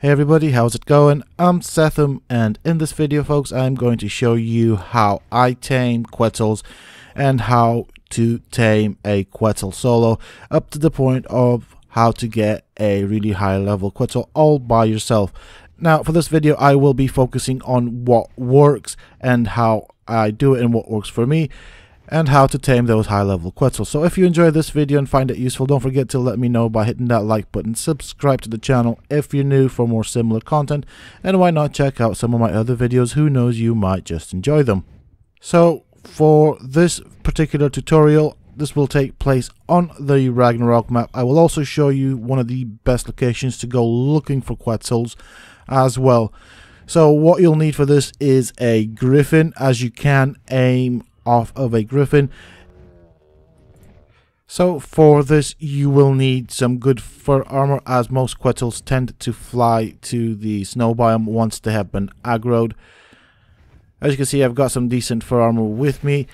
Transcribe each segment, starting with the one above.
Hey everybody, how's it going? I'm Sethum, and in this video folks I'm going to show you how I tame Quetzals and how to tame a Quetzal solo up to the point of how to get a really high level Quetzal all by yourself. Now for this video I will be focusing on what works and how I do it and what works for me, and how to tame those high level Quetzals. So if you enjoyed this video and find it useful, don't forget to let me know by hitting that like button, subscribe to the channel if you're new for more similar content, and why not check out some of my other videos, who knows, you might just enjoy them. So for this particular tutorial, this will take place on the Ragnarok map. I will also show you one of the best locations to go looking for Quetzals as well. So what you'll need for this is a griffin, as you can aim off of a griffin. So for this you will need some good fur armor, as most Quetzals tend to fly to the snow biome once they have been aggroed. As you can see, I've got some decent fur armor with me.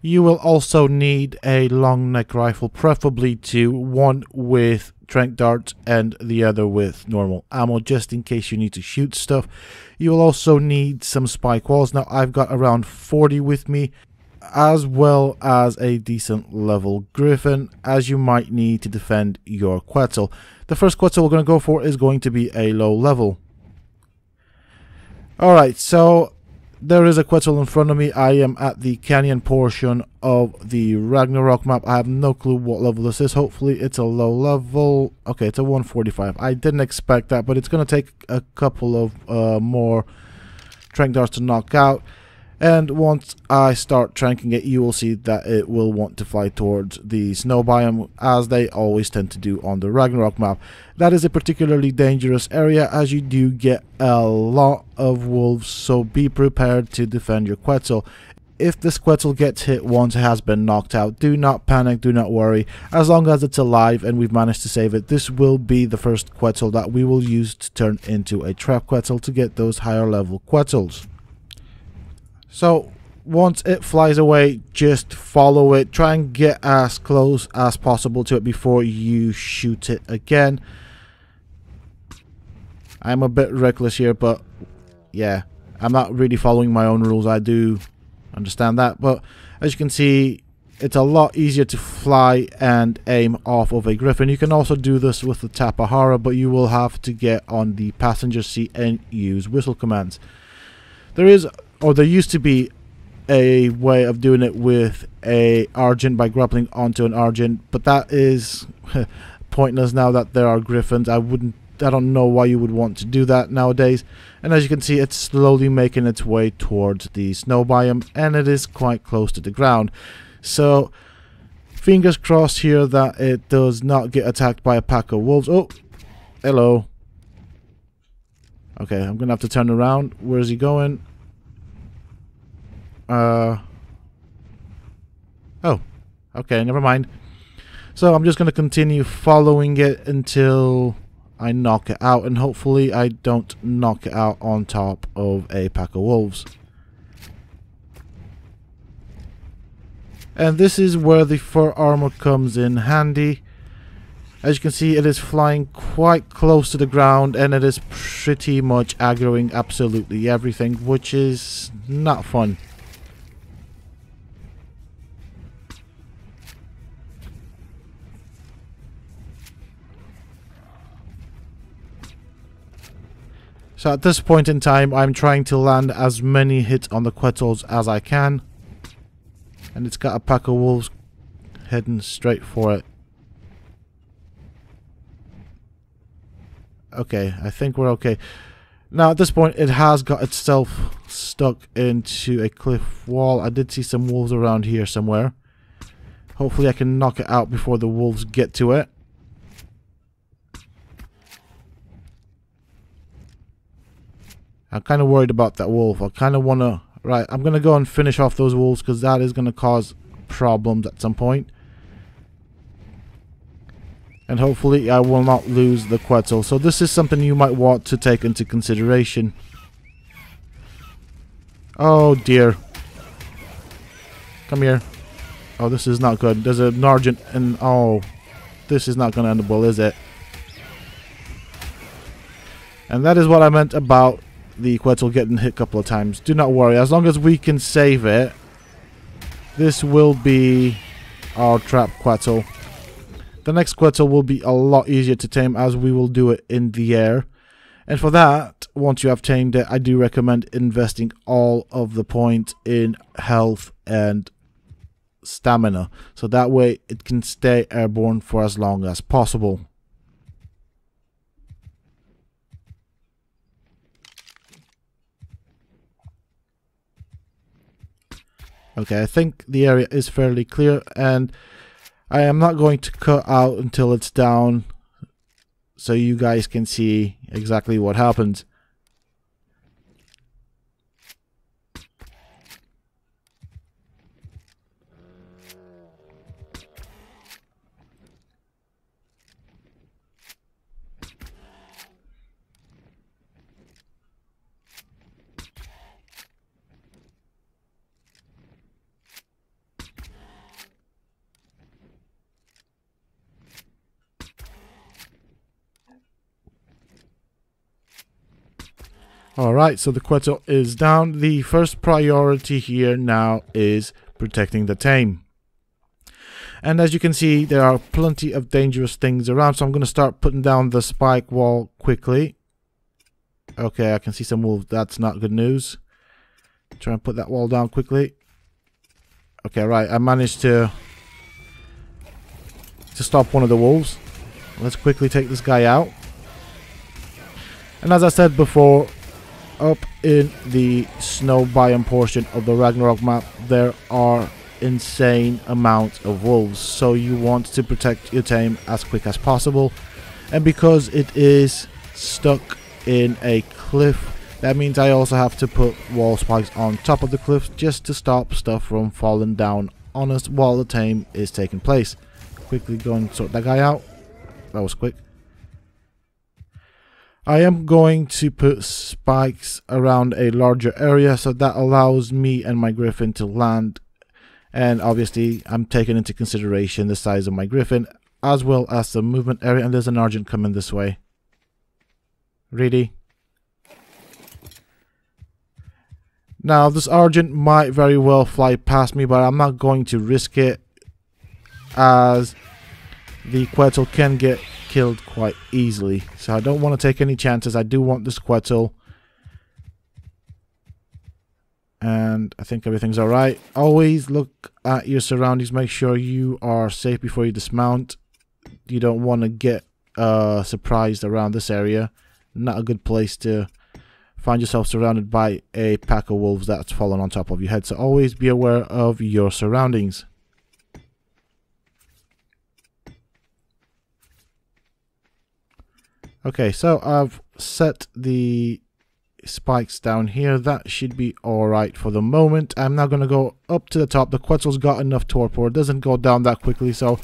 You will also need a long neck rifle, preferably two, one with tranq darts and the other with normal ammo, just in case you need to shoot stuff. You will also need some spike walls. Now I've got around 40 with me, as well as a decent level griffin, as you might need to defend your Quetzal. The first Quetzal we're going to go for is going to be a low level. Alright, so there is a Quetzal in front of me. I am at the canyon portion of the Ragnarok map. I have no clue what level this is. Hopefully it's a low level. Okay, it's a 145. I didn't expect that, but it's going to take a couple of more tranq darts to knock out. And once I start tranking it, you will see that it will want to fly towards the snow biome, as they always tend to do on the Ragnarok map. That is a particularly dangerous area, as you do get a lot of wolves, so be prepared to defend your Quetzal. If this Quetzal gets hit once it has been knocked out, do not panic, do not worry. As long as it's alive and we've managed to save it, this will be the first Quetzal that we will use to turn into a trap Quetzal to get those higher level Quetzals. So once it flies away, just follow it. Try and get as close as possible to it before you shoot it again. I'm a bit reckless here, but yeah, I'm not really following my own rules. I do understand that, but as you can see, it's a lot easier to fly and aim off of a griffin. You can also do this with the Tapahara, but you will have to get on the passenger seat and use whistle commands. There used to be a way of doing it with a Argent by grappling onto an Argent, but that is pointless now that there are griffins. I don't know why you would want to do that nowadays. And as you can see, it's slowly making its way towards the snow biome, and it is quite close to the ground. So fingers crossed here that it does not get attacked by a pack of wolves. Oh, hello. Okay, I'm gonna have to turn around. Where's he going? Oh, okay, never mind. So I'm just going to continue following it until I knock it out, and hopefully I don't knock it out on top of a pack of wolves. And this is where the fur armor comes in handy. As you can see, it is flying quite close to the ground, and it is pretty much aggroing absolutely everything, which is not fun. So at this point in time, I'm trying to land as many hits on the Quetzals as I can. And it's got a pack of wolves heading straight for it. Okay, I think we're okay. Now at this point, it has got itself stuck into a cliff wall. I did see some wolves around here somewhere. Hopefully I can knock it out before the wolves get to it. I'm kind of worried about that wolf. I kind of want to... Right, I'm going to go and finish off those wolves, because that is going to cause problems at some point. And hopefully I will not lose the Quetzal. So this is something you might want to take into consideration. Oh dear. Come here. Oh, this is not good. There's an Argent and... Oh, this is not going to end well, is it? And that is what I meant about the Quetzal getting hit a couple of times. Do not worry, as long as we can save it, this will be our trap Quetzal. The next Quetzal will be a lot easier to tame, as we will do it in the air. And for that, once you have tamed it, I do recommend investing all of the points in health and stamina, so that way it can stay airborne for as long as possible. Okay, I think the area is fairly clear, and I am not going to cut out until it's down so you guys can see exactly what happens. Alright, so the Quetzal is down. The first priority here now is protecting the Tame. And as you can see, there are plenty of dangerous things around, so I'm going to start putting down the spike wall quickly. Okay, I can see some wolves. That's not good news. Try and put that wall down quickly. Okay, right, I managed to stop one of the wolves. Let's quickly take this guy out. And as I said before, up in the snow biome portion of the Ragnarok map, there are insane amounts of wolves, so you want to protect your Tame as quick as possible. And because it is stuck in a cliff, that means I also have to put wall spikes on top of the cliff just to stop stuff from falling down on us while the Tame is taking place. Quickly go and sort that guy out. That was quick. I am going to put spikes around a larger area, so that allows me and my griffin to land. And obviously I'm taking into consideration the size of my griffin as well as the movement area. And there's an Argent coming this way. Ready? Now this Argent might very well fly past me, but I'm not going to risk it, as the Quetzal can get killed quite easily, so I don't want to take any chances. I do want this Quetzal, and I think everything's alright. Always look at your surroundings, make sure you are safe before you dismount. You don't want to get surprised around this area. Not a good place to find yourself surrounded by a pack of wolves that's fallen on top of your head, so always be aware of your surroundings. Okay, so I've set the spikes down here. That should be alright for the moment. I'm now going to go up to the top. The Quetzal's got enough torpor. It doesn't go down that quickly, so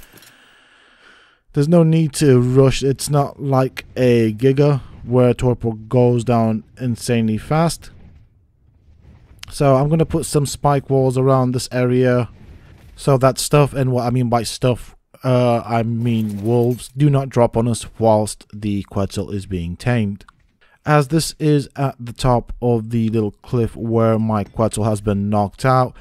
there's no need to rush. It's not like a Giga where torpor goes down insanely fast. So I'm going to put some spike walls around this area so that stuff, and what I mean by stuff, I mean wolves, do not drop on us whilst the Quetzal is being tamed. As this is at the top of the little cliff where my Quetzal has been knocked out,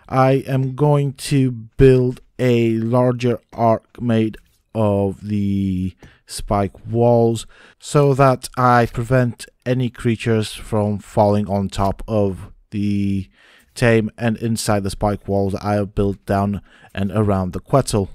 I am going to build a larger arc made of the spike walls so that I prevent any creatures from falling on top of the Tame and inside the spike walls I have built down and around the Quetzal.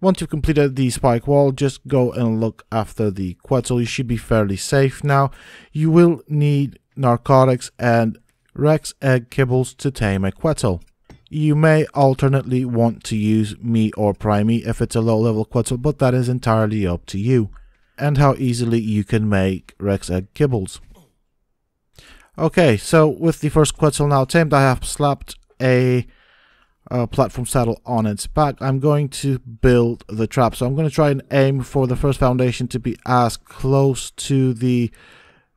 Once you've completed the spike wall, just go and look after the Quetzal. You should be fairly safe now. You will need narcotics and Rex egg kibbles to tame a Quetzal. You may alternately want to use meat or prime meat if it's a low level Quetzal, but that is entirely up to you, and how easily you can make Rex egg kibbles. Okay, so with the first Quetzal now tamed, I have slapped a platform saddle on its back. I'm going to build the trap, so I'm going to try and aim for the first foundation to be as close to the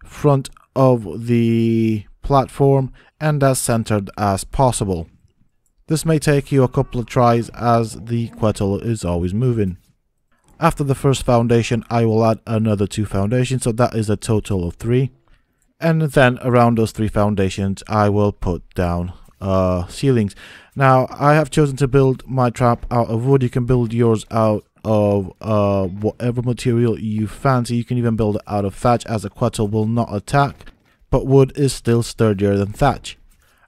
front of the platform and as centered as possible. This may take you a couple of tries as the Quetzal is always moving. After the first foundation, I will add another 2 foundations, so that is a total of 3. And then around those 3 foundations, I will put down ceilings. Now, I have chosen to build my trap out of wood. You can build yours out of whatever material you fancy. You can even build it out of thatch, as a Quetzal will not attack, but wood is still sturdier than thatch.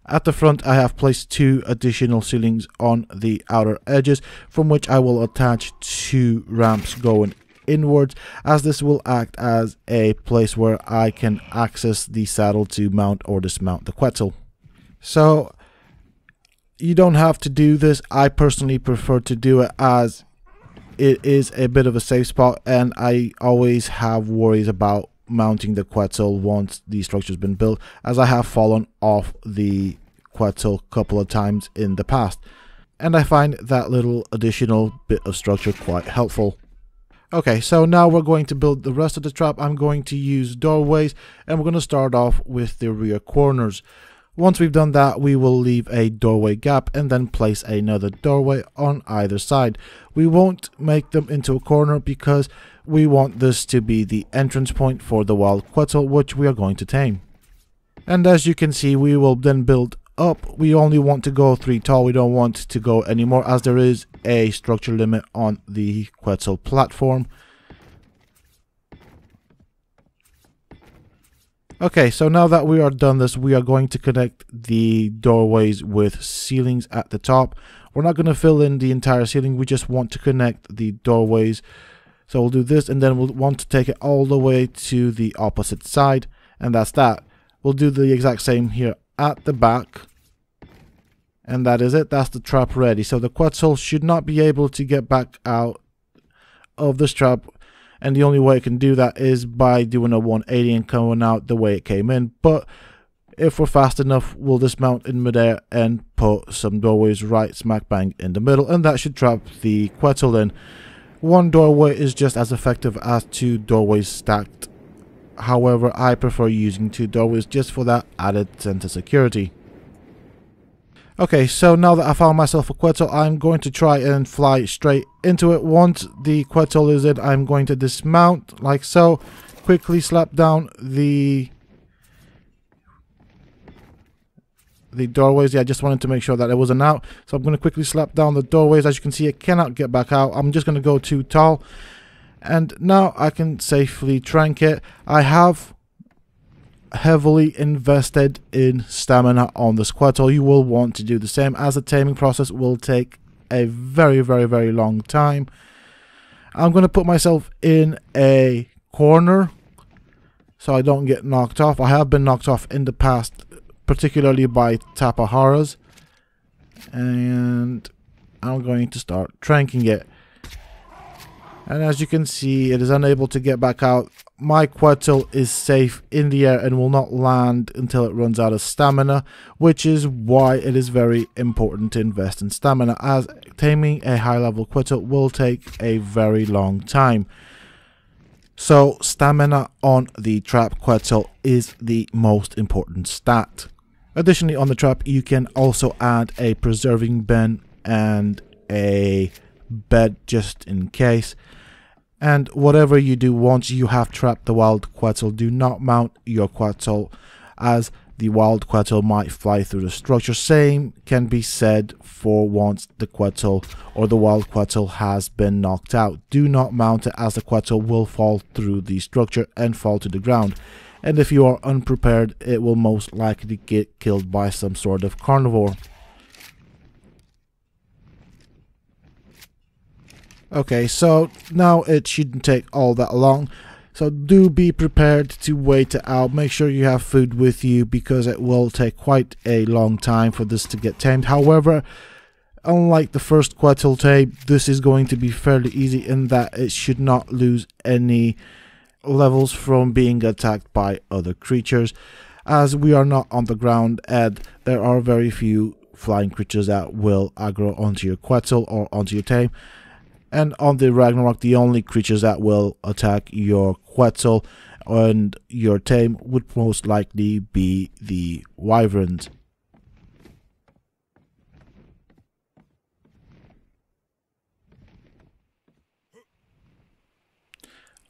At the front, I have placed 2 additional ceilings on the outer edges, from which I will attach 2 ramps going inwards, as this will act as a place where I can access the saddle to mount or dismount the Quetzal. So you don't have to do this. I personally prefer to do it, as it is a bit of a safe spot, and I always have worries about mounting the Quetzal once the structure's been built, as I have fallen off the Quetzal a couple of times in the past, and I find that little additional bit of structure quite helpful. Okay, so now we're going to build the rest of the trap. I'm going to use doorways, and we're going to start off with the rear corners. Once we've done that, we will leave a doorway gap and then place another doorway on either side. We won't make them into a corner because we want this to be the entrance point for the wild Quetzal, which we are going to tame. And as you can see, we will then build up. We only want to go 3 tall. We don't want to go any more, as there is a structure limit on the Quetzal platform. Okay, so now that we are done this, we are going to connect the doorways with ceilings at the top. We're not going to fill in the entire ceiling. We just want to connect the doorways. So we'll do this, and then we'll want to take it all the way to the opposite side, and that's that. We'll do the exact same here at the back, and that is it. That's the trap ready. So the Quetzal should not be able to get back out of this trap, and the only way it can do that is by doing a 180 and coming out the way it came in. But if we're fast enough, we'll dismount in midair and put some doorways right smack bang in the middle, and that should trap the Quetzal in. 1 doorway is just as effective as 2 doorways stacked. However, I prefer using 2 doorways just for that added sense of security. Okay, so now that I found myself a Quetzal, I'm going to try and fly straight into it. Once the Quetzal is in, I'm going to dismount like so. Quickly slap down the doorways. Yeah, I just wanted to make sure that it wasn't out. So I'm going to quickly slap down the doorways. As you can see, it cannot get back out. I'm just going to go 2 tall. And now I can safely trank it. I have heavily invested in stamina on this Quetzal. You will want to do the same, as the taming process will take a very, very, very long time. I'm going to put myself in a corner so I don't get knocked off. I have been knocked off in the past, particularly by Tapaharas, and I'm going to start tranking it. And as you can see, it is unable to get back out. My Quetzal is safe in the air and will not land until it runs out of stamina, which is why it is very important to invest in stamina, as taming a high level Quetzal will take a very long time. So stamina on the trap Quetzal is the most important stat. Additionally, on the trap you can also add a preserving bin and a bed just in case. And whatever you do, once you have trapped the wild Quetzal, do not mount your Quetzal, as the wild Quetzal might fly through the structure. Same can be said for once the Quetzal or the wild Quetzal has been knocked out. Do not mount it, as the Quetzal will fall through the structure and fall to the ground. And if you are unprepared, it will most likely get killed by some sort of carnivore. Okay, so now it shouldn't take all that long. So do be prepared to wait it out. Make sure you have food with you, because it will take quite a long time for this to get tamed. However, unlike the first Quetzal tame, this is going to be fairly easy in that it should not lose any levels from being attacked by other creatures, as we are not on the ground and there are very few flying creatures that will aggro onto your Quetzal or onto your tame. And on the Ragnarok, the only creatures that will attack your Quetzal and your tame would most likely be the wyverns.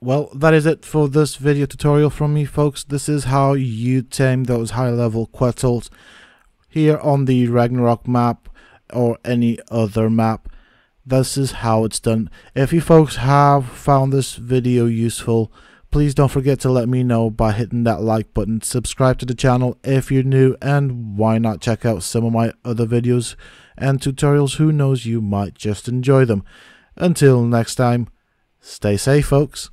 Well, that is it for this video tutorial from me, folks. This is how you tame those high level Quetzals here on the Ragnarok map or any other map. This is how it's done. If you folks have found this video useful, please don't forget to let me know by hitting that like button. Subscribe to the channel if you're new, and why not check out some of my other videos and tutorials. Who knows, you might just enjoy them. Until next time, stay safe, folks.